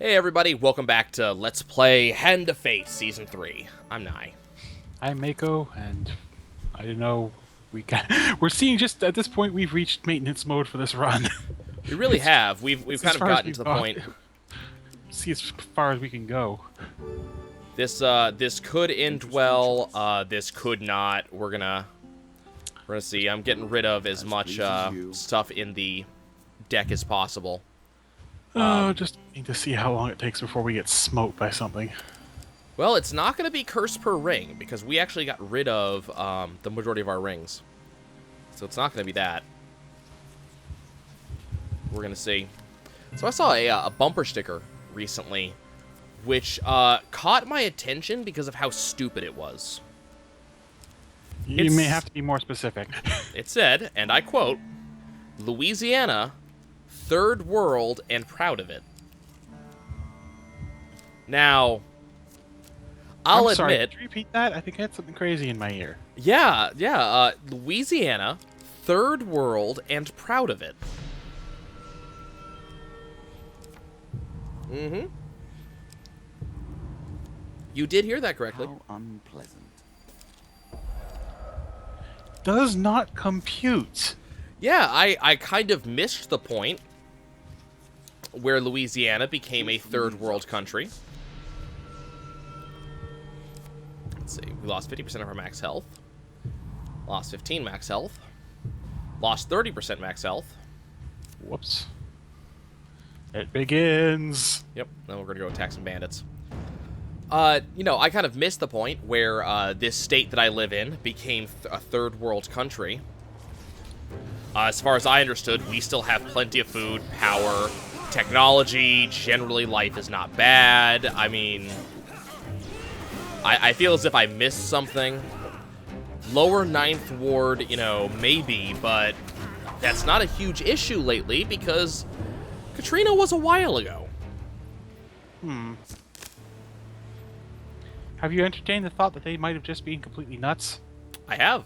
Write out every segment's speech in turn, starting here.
Hey everybody, welcome back to Let's Play Hand of Fate Season 3. I'm Nai. I'm Mako, and I don't know. We're seeing just at this point we've reached maintenance mode for this run. We really have. We've It's kind as of far as gotten to we've the gone. point. See as far as we can go. This could end well. This could not. We're gonna see. I'm getting rid of as much stuff in the deck as possible. Just need to see how long it takes before we get smoked by something. Well, it's not gonna be curse per ring because we actually got rid of the majority of our rings, so it's not gonna be that. We're gonna see. So I saw a bumper sticker recently, which caught my attention because of how stupid it was. You may have to be more specific. It said, and I quote, "Louisiana, third world and proud of it." Now, I'll I'm sorry, admit, could you repeat that? I think I had something crazy in my ear. yeah, Louisiana, third world and proud of it. Mm-hmm. You did hear that correctly. How unpleasant. Does not compute. Yeah, I kind of missed the point where Louisiana became a third world country. Let's see, we lost 50% of our max health. Lost 15 max health. Lost 30% max health. Whoops. It begins. Yep, then we're gonna go attack some bandits. I kind of missed the point where this state that I live in became a third world country. As far as I understood, we still have plenty of food, power, technology. Generally, life is not bad. I mean, I feel as if I missed something. Lower Ninth Ward, maybe, but that's not a huge issue lately because Katrina was a while ago. Have you entertained the thought that they might have just been completely nuts? I have.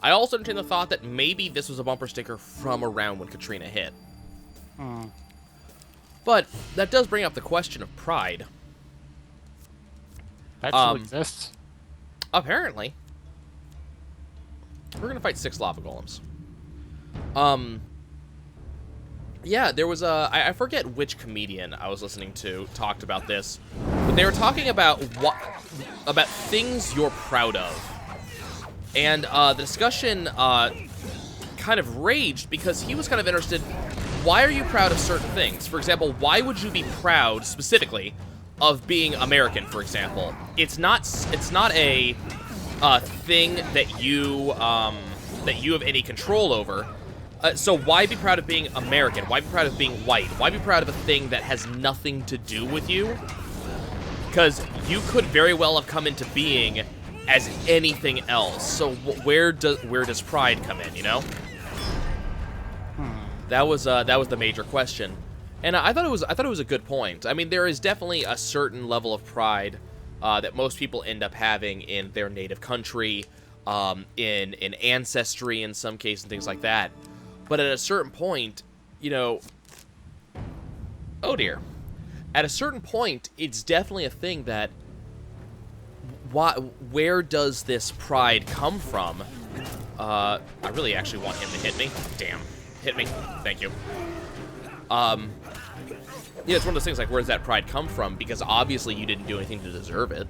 I also entertained the thought that maybe this was a bumper sticker from around when Katrina hit. But that does bring up the question of pride. That still exists. Apparently. We're gonna fight 6 lava golems. Yeah, there was I forget which comedian I was listening to talked about this, but they were talking about things you're proud of. And the discussion kind of raged because he was kind of interested, why are you proud of certain things? For example, why would you be proud specifically of being American, for example? It's not a thing that you have any control over. So why be proud of being American? Why be proud of being white? Why be proud of a thing that has nothing to do with you? Because you could very well have come into being as anything else. So where does pride come in? That was the major question, and I thought it was a good point. I mean, there is definitely a certain level of pride that most people end up having in their native country, in ancestry in some cases and things like that. But at a certain point, oh dear, at a certain point, it's definitely a thing that, where does this pride come from? I really actually want him to hit me. Damn, hit me. Thank you. It's one of those things like, where does that pride come from? Because obviously you didn't do anything to deserve it.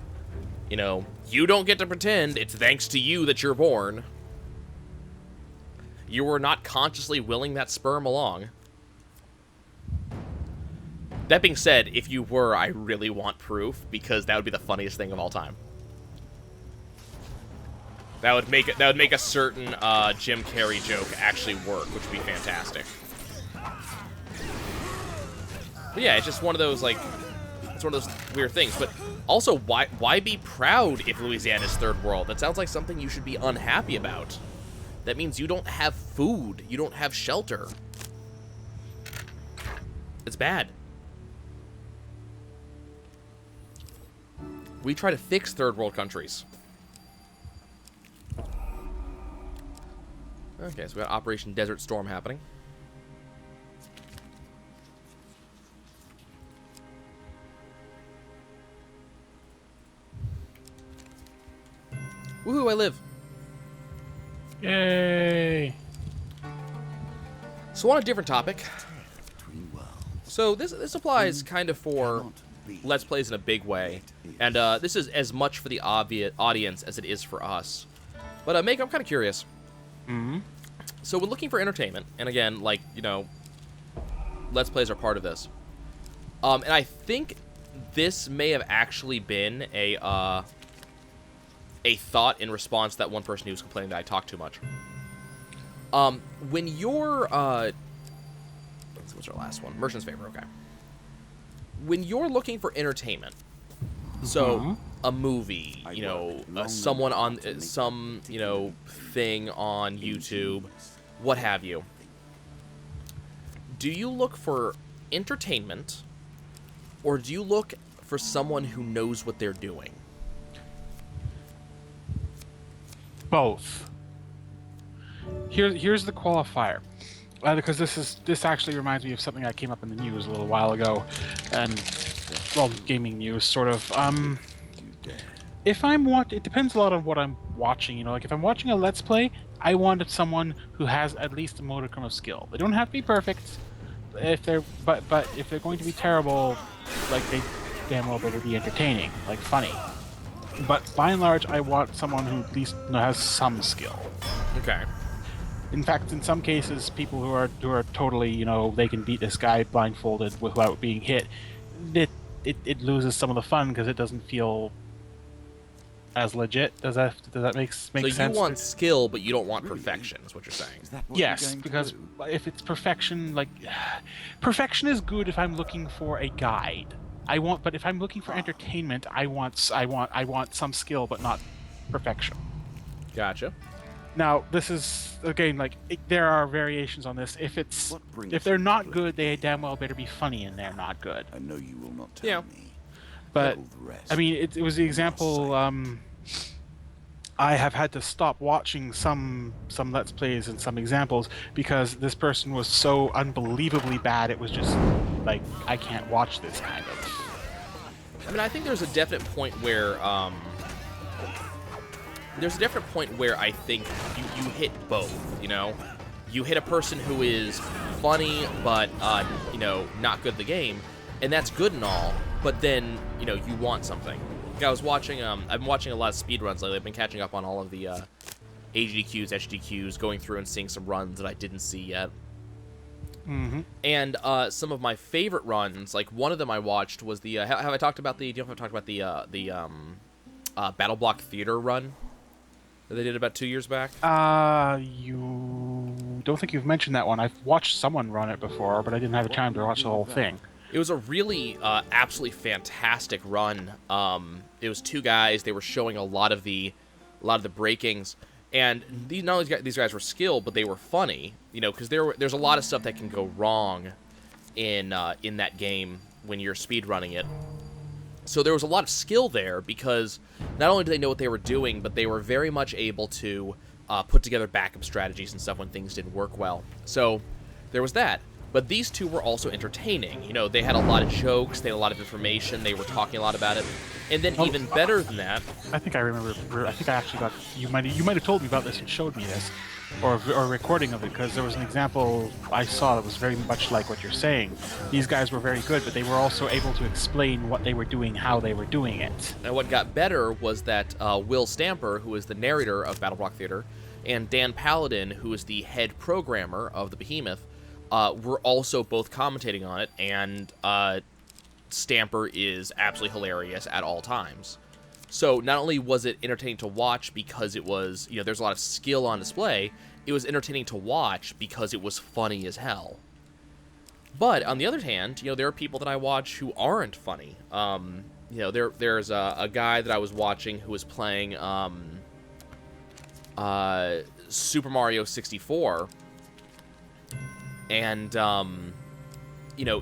You don't get to pretend it's thanks to you that you're born. You were not consciously willing that sperm along. That being said, if you were, I really want proof, because that would be the funniest thing of all time. That would make a certain Jim Carrey joke actually work, which would be fantastic. But yeah, it's just one of those, it's one of those weird things. But also, why be proud if Louisiana's third world? That sounds like something you should be unhappy about. That means you don't have food. You don't have shelter. It's bad. We try to fix third world countries. Okay, so we got Operation Desert Storm happening. Woohoo, I live. Yay! So on a different topic. So this applies kind of for Let's Plays in a big way. And this is as much for the audience as it is for us. But, Make, I'm kind of curious. Mm-hmm. So we're looking for entertainment. And again, like, Let's Plays are part of this. And I think this may have actually been a thought in response to that one person who was complaining that I talk too much. When you're, what's our last one? Merchant's Favor, okay. When you're looking for entertainment, so a movie, someone on some, thing on YouTube, what have you, do you look for entertainment, or do you look for someone who knows what they're doing? Both. Here's the qualifier, because this actually reminds me of something that came up in the news a little while ago, and gaming news sort of. If it depends a lot on what I'm watching. Like if I'm watching a Let's Play, I want someone who has at least a modicum of skill. They don't have to be perfect. But if they're going to be terrible, like they damn well better be entertaining, like funny. But by and large, I want someone who at least has some skill. Okay. In fact, in some cases, people who are totally, they can beat this guy blindfolded without being hit. It loses some of the fun because it doesn't feel as legit. Does that make sense? So you want skill, but you don't want perfection, is what you're saying. Yes, because if it's perfection, perfection is good if I'm looking for a guide. But if I'm looking for entertainment, I want some skill, but not perfection. Gotcha. Now, this is again there are variations on this. If they're not good, they damn well better be funny, and they're not good. I know you will not tell me. But I mean, it was the example. I have had to stop watching some Let's Plays and some examples because this person was so unbelievably bad. It was just like I can't watch this kind of. I mean, I think there's a definite point where I think you hit both. You hit a person who is funny but not good at the game, and that's good and all. But then you want something. Like I was watching. I've been watching a lot of speedruns lately. I've been catching up on all of the AGDQs, HDQs, going through and seeing some runs that I didn't see yet. Mm-hmm. And some of my favorite runs, like one of them I watched was the. Have I talked about the? Do you know if I've talked about the Battle Block Theater run that they did about 2 years back? You don't think you've mentioned that one? I've watched someone run it before, but I didn't have time to watch the whole thing. It was a really absolutely fantastic run. It was two guys. They were showing a lot of the breakings, and not only these guys were skilled, but they were funny. Because there's a lot of stuff that can go wrong in that game when you're speedrunning it. So there was a lot of skill there because not only did they know what they were doing, but they were very much able to put together backup strategies and stuff when things didn't work well. So there was that. But these two were also entertaining. They had a lot of jokes, they had a lot of information, they were talking a lot about it. And then even better than that... I think I remember, I think I actually got... You might have told me about this and showed me this, or a recording of it, because there was an example I saw that was very much like what you're saying. These guys were very good, but they were also able to explain what they were doing, how they were doing it. And what got better was that Will Stamper, who is the narrator of Battle Block Theater, and Dan Paladin, who is the head programmer of the Behemoth, were also both commentating on it, and Stamper is absolutely hilarious at all times. So not only was it entertaining to watch because it was, there's a lot of skill on display, it was entertaining to watch because it was funny as hell. But on the other hand, there are people that I watch who aren't funny. There's a guy that I was watching who was playing Super Mario 64. And,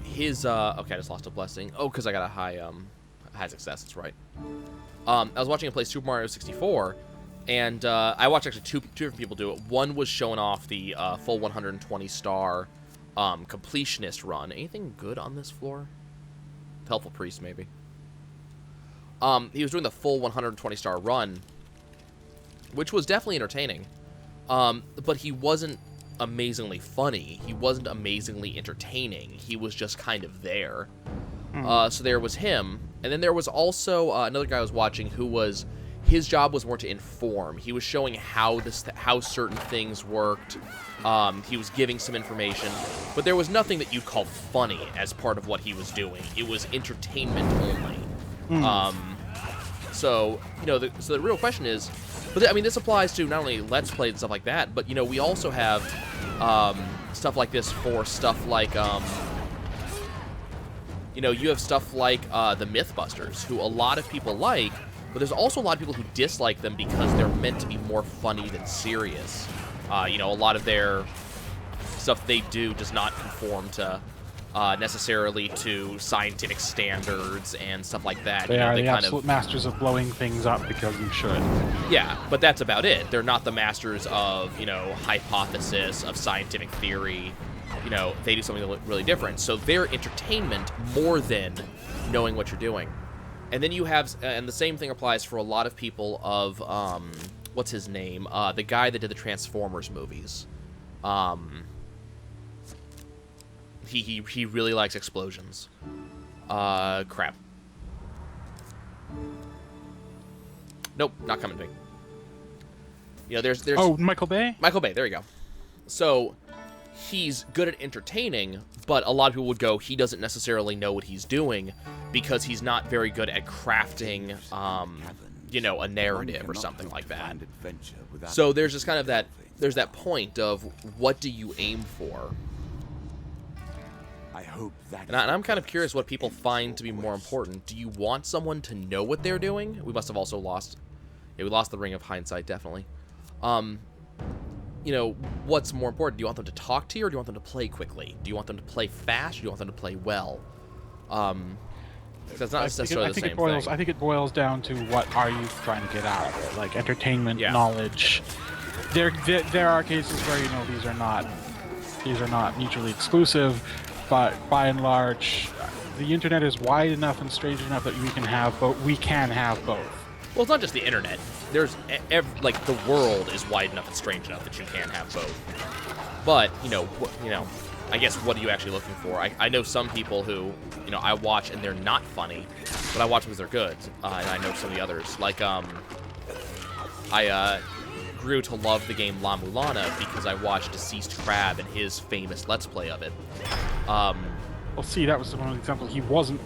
his, okay, I just lost a blessing. Oh, because I got a high success, that's right. I was watching him play Super Mario 64, and, I watched actually two different people do it. One was showing off the, full 120-star, completionist run. Anything good on this floor? Helpful Priest, maybe. He was doing the full 120-star run, which was definitely entertaining. But he wasn't amazingly funny. He wasn't amazingly entertaining. He was just kind of there. So there was him, and then there was also another guy I was watching who was, his job was more to inform. He was showing how certain things worked. He was giving some information, but there was nothing that you'd call funny as part of what he was doing. It was entertainment only. So so the real question is, but I mean, this applies to not only Let's Play and stuff like that, but we also have stuff like this for stuff like you have stuff like the Mythbusters, who a lot of people like, but there's also a lot of people who dislike them because they're meant to be more funny than serious. A lot of their stuff they do does not conform to necessarily to scientific standards and stuff like that. They are the absolute masters of blowing things up because you should. Yeah, but that's about it. They're not the masters of, hypothesis, of scientific theory. They do something really different. So they're entertainment more than knowing what you're doing. And then you have, and the same thing applies for a lot of people of, what's his name? The guy that did the Transformers movies. He really likes explosions. Crap. Nope, not coming to me. There's Oh, Michael Bay? Michael Bay, there you go. So he's good at entertaining, but a lot of people would go, he doesn't necessarily know what he's doing because he's not very good at crafting, a narrative or something like that. So there's just kind of there's that point of what do you aim for? And I'm kind of curious what people find to be more important. Do you want someone to know what they're doing? We must have also lost... Yeah, we lost the ring of hindsight, definitely. What's more important? Do you want them to talk to you, or do you want them to play quickly? Do you want them to play fast, or do you want them to play well? That's not necessarily the same thing. I think it boils down to what are you trying to get out of it? Like entertainment, knowledge. There are cases where these are not mutually exclusive, but by and large, the internet is wide enough and strange enough that we can have both. Well, it's not just the internet. There's the world is wide enough and strange enough that you can have both. But I guess what are you actually looking for? I know some people who I watch and they're not funny, but I watch because they're good. And I know some of the others. Like I grew to love the game La Mulana because I watched Deceased Crab and his famous Let's Play of it. Well, see, that was one of the examples. He wasn't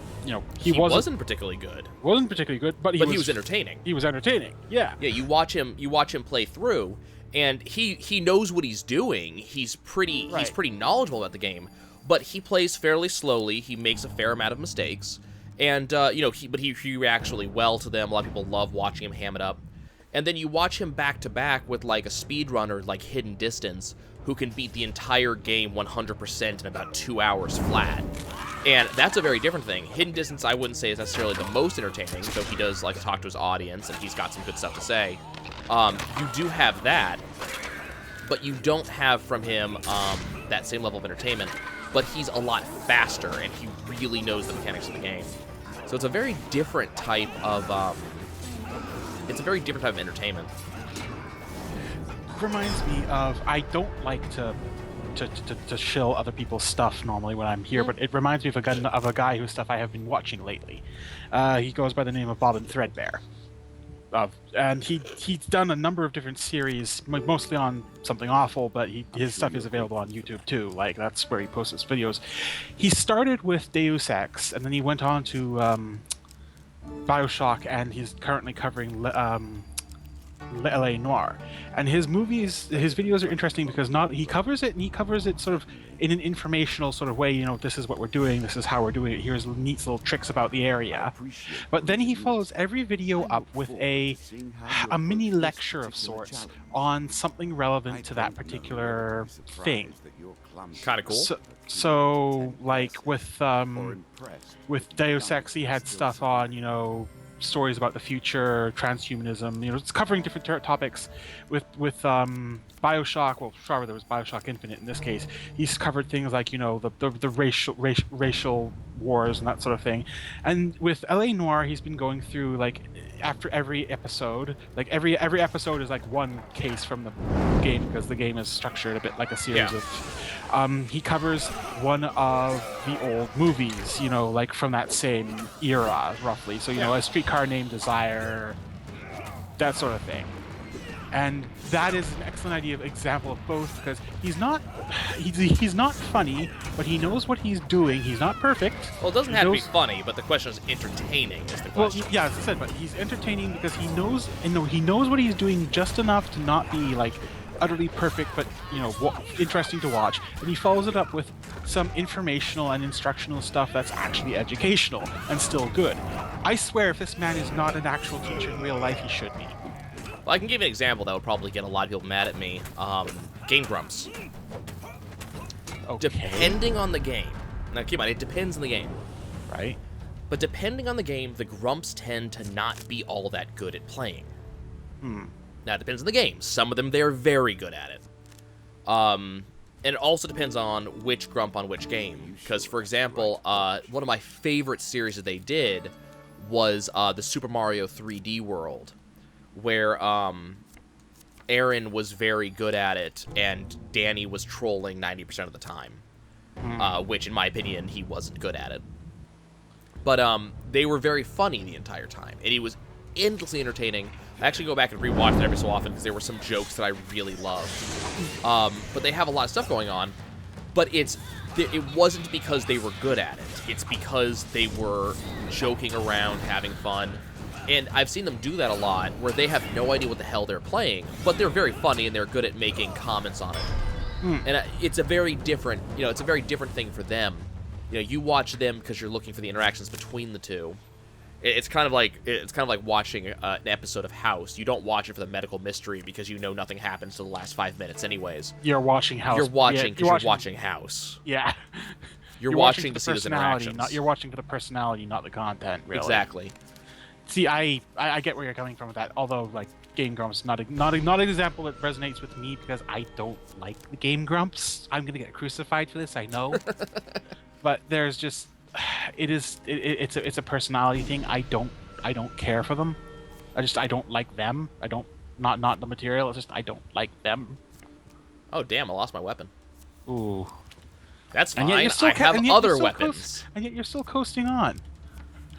particularly good. Wasn't particularly good, but he was entertaining. He was entertaining. Yeah. Yeah, you watch him play through, and he knows what he's doing. He's pretty knowledgeable about the game, but he plays fairly slowly. He makes a fair amount of mistakes, and he reacts really well to them. A lot of people love watching him ham it up. And then you watch him back to back with like a speedrunner like Hidden Distance, who can beat the entire game 100% in about 2 hours flat. And that's a very different thing. Hidden Distance, I wouldn't say is necessarily the most entertaining, though he does like to talk to his audience and he's got some good stuff to say. You do have that, but you don't have from him that same level of entertainment. But he's a lot faster and he really knows the mechanics of the game. So it's a very different type of entertainment. Reminds me of, I don't like to shill other people's stuff normally when I'm here, but it reminds me of a guy whose stuff I have been watching lately. He goes by the name of Bobbin Threadbare. And he's done a number of different series, mostly on Something Awful, but his stuff is available on YouTube too. Like, that's where he posts his videos. He started with Deus Ex, and then he went on to Bioshock, and he's currently covering L.A. Noire. And his videos are interesting because he covers it sort of in an informational sort of way. This is what we're doing, this is how we're doing it, here's neat little tricks about the area. But then he follows every video up with a mini lecture of sorts on something relevant to that particular thing. Kind of cool. So like with Deus Ex, he had stuff on, stories about the future, transhumanism. You know, it's covering different topics. With Bioshock, well, rather there was Bioshock Infinite in this case. He's covered things like, you know, the racial wars and that sort of thing. And with LA Noire, he's been going through, like, after every episode, like every episode is like one case from the game, because the game is structured a bit like a series of. He covers one of the old movies, you know, like from that same era, roughly. So, you know, A Streetcar Named Desire, that sort of thing. And that is an excellent example of both, because he's not funny, but he knows what he's doing. He's not perfect. Well, it doesn't have to be funny, but the question is entertaining. Is the question? Well, yeah, as I said, but he's entertaining because he knows what he's doing just enough to not be like utterly perfect, but, you know, interesting to watch. And he follows it up with some informational and instructional stuff that's actually educational and still good. I swear, if this man is not an actual teacher in real life, he should be. Well, I can give you an example that would probably get a lot of people mad at me. Game Grumps. Okay. Depending on the game. Now, keep in mind, it depends on the game. Right? But depending on the game, the Grumps tend to not be all that good at playing. Now, it depends on the game. Some of them, they're very good at it. And it also depends on which Grump on which game. Because, for example, one of my favorite series that they did was the Super Mario 3D World, where Aaron was very good at it, and Danny was trolling 90% of the time. Which, in my opinion, he wasn't good at it. But they were very funny the entire time, and he was endlessly entertaining. I actually go back and rewatch it every so often because there were some jokes that I really loved. But they have a lot of stuff going on. But it wasn't because they were good at it. It's because they were joking around, having fun. And I've seen them do that a lot, where they have no idea what the hell they're playing, but they're very funny and they're good at making comments on it. And it's a very different, it's a very different thing for them. You watch them because you're looking for the interactions between the two. It's kind of like watching an episode of House. You don't watch it for the medical mystery because you know nothing happens till the last 5 minutes, anyways. You're watching House. You're watching because you're watching House. Yeah. You're watching to see those interactions. You're watching for the personality, not the content. Really. Exactly. See, I get where you're coming from with that. Although, like, Game Grumps, not an example that resonates with me because I don't like the Game Grumps. I'm gonna get crucified for this, I know. But there's just, it's a personality thing. I don't care for them. I don't like them. Not the material. It's just I don't like them. Oh damn! I lost my weapon. Ooh. That's fine. I have other weapons. And yet you're still coasting on.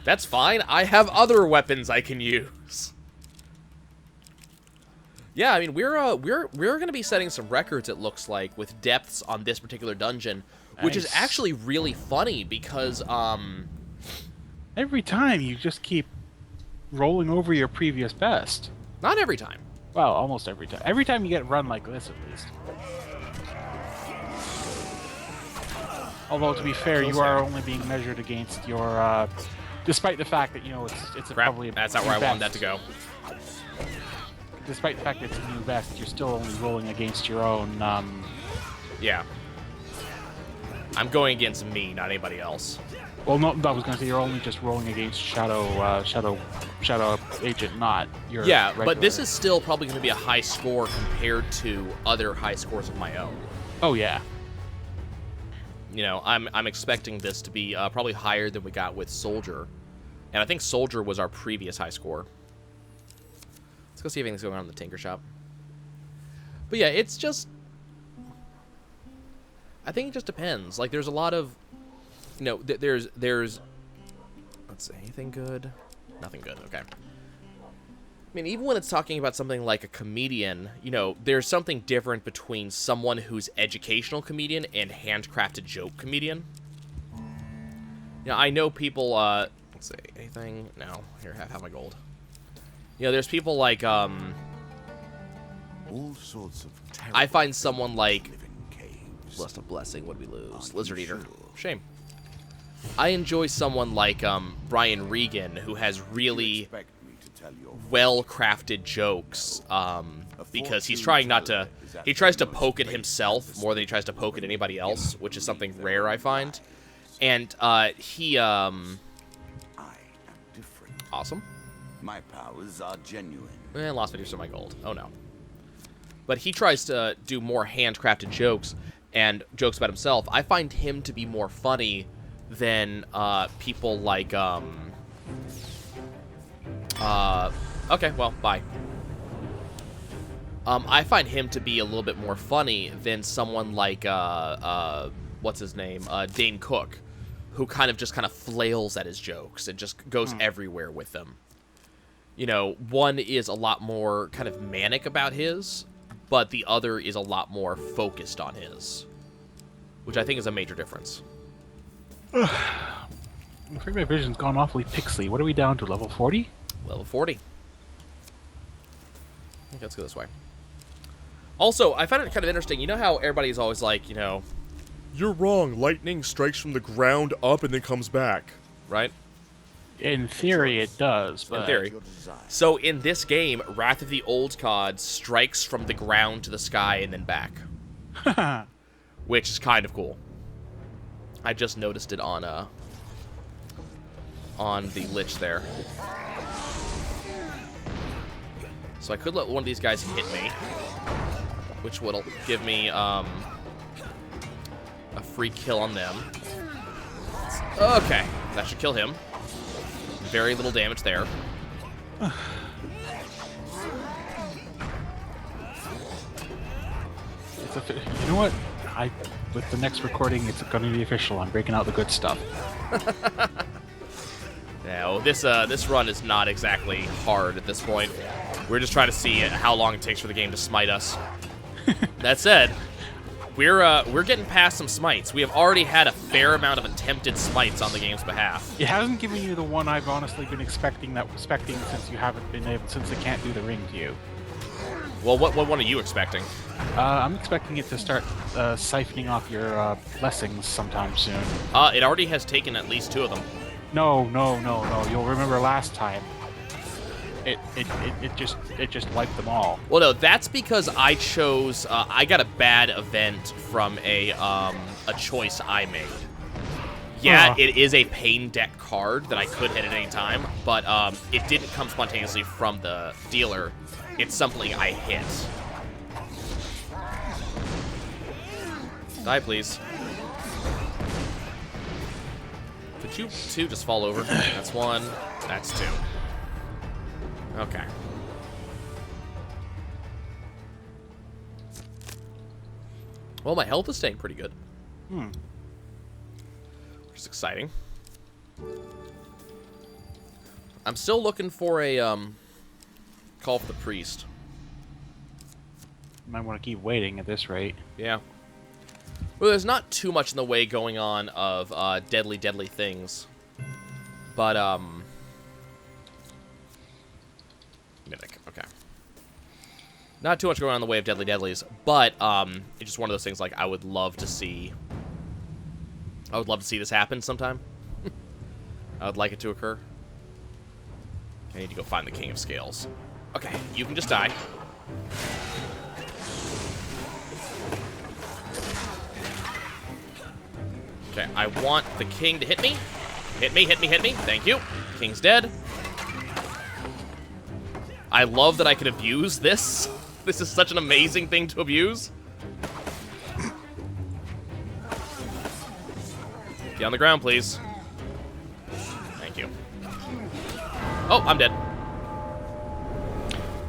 That's fine. I have other weapons I can use. Yeah, I mean we're gonna be setting some records. It looks like with depths on this particular dungeon, which is actually really funny because every time you just keep rolling over your previous best. Not every time. Well, almost every time. Every time you get run like this, at least. Although to be fair, you are only being measured against your. Despite the fact that it's probably that's not where I wanted that to go. Despite the fact that it's a new best, you're still only rolling against your own. Yeah. I'm going against me, not anybody else. Well, no, I was going to say you're only just rolling against Shadow Agent, not your. Yeah, regular. But this is still probably going to be a high score compared to other high scores of my own. Oh yeah. I'm expecting this to be probably higher than we got with Soldier, and I think Soldier was our previous high score. Let's go see if anything's going on in the Tinker Shop. But yeah, it's just. I think it just depends. Like, there's a lot of, there's. Let's see, anything good? Nothing good. Okay. I mean, even when it's talking about something like a comedian, there's something different between someone who's educational comedian and handcrafted joke comedian. I know people, let's see, anything? No, here, have my gold. There's people like, all sorts of I find someone like, Lust of Blessing, what did we lose? Lizard Eater. Shame. I enjoy someone like, Brian Regan, who has really well-crafted jokes, because he's trying not to, he tries to poke at himself more than he tries to poke at anybody else, which is something rare, I find. And, he, awesome. My powers are genuine. And lost 50% of my gold. Oh no. But he tries to do more handcrafted jokes and jokes about himself. I find him to be more funny than people like okay, well, bye. I find him to be a little bit more funny than someone like what's his name? Dane Cook, who kind of flails at his jokes and just goes everywhere with them. You know, one is a lot more kind of manic about his, but the other is a lot more focused on his, which I think is a major difference. I'm afraid my vision's gone awfully pixely. What are we down to, level 40? Level 40. I think let's go this way. Also, I find it kind of interesting. You know how everybody's always like, you know, you're wrong. Lightning strikes from the ground up and then comes back, right? In theory, it does, but... In theory. So in this game, Wrath of the Old Gods strikes from the ground to the sky and then back. Which is kind of cool. I just noticed it on the Lich there. So I could let one of these guys hit me, which will give me a free kill on them. Okay, that should kill him. Very little damage there. You know what? With the next recording, it's going to be official. I'm breaking out the good stuff. No, this run is not exactly hard at this point. We're just trying to see how long it takes for the game to smite us. That said, we're getting past some smites. We have already had a fair amount of attempted smites on the game's behalf. It hasn't given you the one I've honestly been expecting since you haven't been able, since they can't do the ring to you. Well, what one are you expecting? I'm expecting it to start siphoning off your blessings sometime soon. It already has taken at least 2 of them. No. You'll remember last time. It just wiped them all. Well, no, that's because I chose. I got a bad event from a choice I made. Yeah, it is a pain deck card that I could hit at any time, but it didn't come spontaneously from the dealer. It's something I hit. Die, please. Could you 2 just fall over? That's 1. That's 2. Okay. Well, my health is staying pretty good. Which is exciting. I'm still looking for a call for the priest. Might want to keep waiting at this rate. Yeah. Well, there's not too much in the way going on of deadly things. But, Mimic, okay. Not too much going on in the way of deadlies, but it's just one of those things like I would love to see this happen sometime. I would like it to occur. I need to go find the King of Scales. Okay, you can just die. Okay, I want the king to hit me. Hit me. Thank you. King's dead. I love that I can abuse this. This is such an amazing thing to abuse. Get on the ground, please. Thank you. Oh, I'm dead.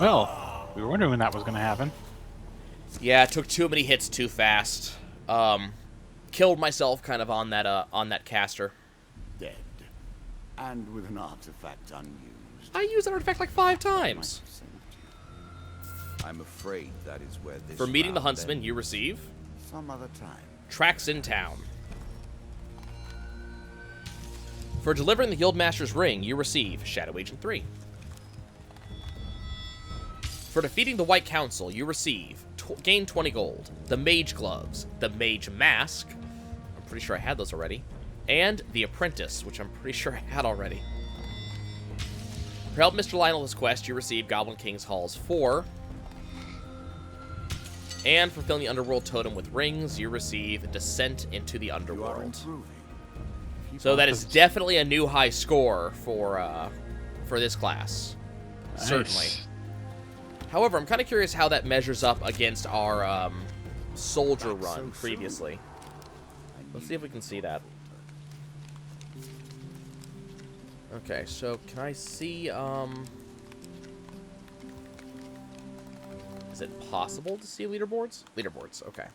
Well, we were wondering when that was going to happen. Yeah, it took too many hits too fast. Killed myself kind of on that caster. Dead. And with an artifact unused. I used that artifact like 5 times. I'm afraid that is where this For meeting the round huntsman, ends. you receive Some other time. tracks in town. For delivering the Guildmaster's ring, you receive Shadow Agent 3. For defeating the White Council, you receive gain 20 gold, the Mage Gloves, the Mage Mask, I'm pretty sure I had those already, and the Apprentice, which I'm pretty sure I had already. For help Mr. Lionel's quest, you receive Goblin King's Halls 4. And for filling the Underworld Totem with rings, you receive Descent into the You are Underworld. improving. So that is definitely a new high score for this class. Certainly. However, I'm kind of curious how that measures up against our soldier run previously. Let's see if we can see that. Okay, so can I see, is it possible to see leaderboards? Leaderboards, okay.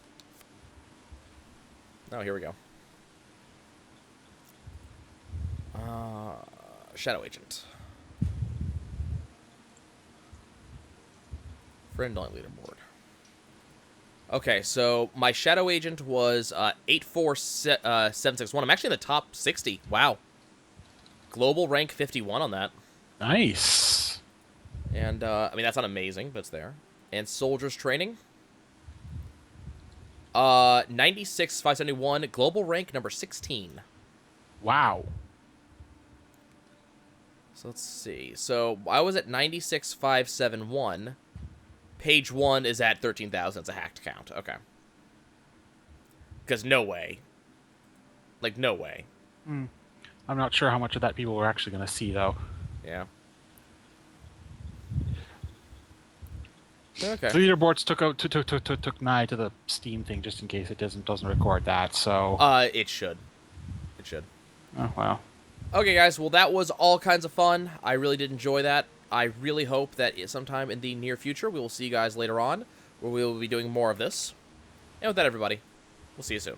Oh, here we go. Shadow Agent. Friend only leaderboard. Okay, so my Shadow Agent was 84761. I'm actually in the top 60. Wow. Global rank 51 on that. Nice. And, I mean, that's not amazing, but it's there. And Soldiers Training. 96,571. Global rank number 16. Wow. So let's see. So I was at 96,571. Page 1 is at 13,000. It's a hacked count. Okay. Because no way. Like, no way. I'm not sure how much of that people were actually going to see, though. Yeah. Okay. The leaderboards took nigh to the Steam thing just in case it doesn't record that. So. It should. It should. Oh wow. Okay, guys. Well, that was all kinds of fun. I really did enjoy that. I really hope that sometime in the near future we will see you guys later on, where we will be doing more of this. And with that, everybody, we'll see you soon.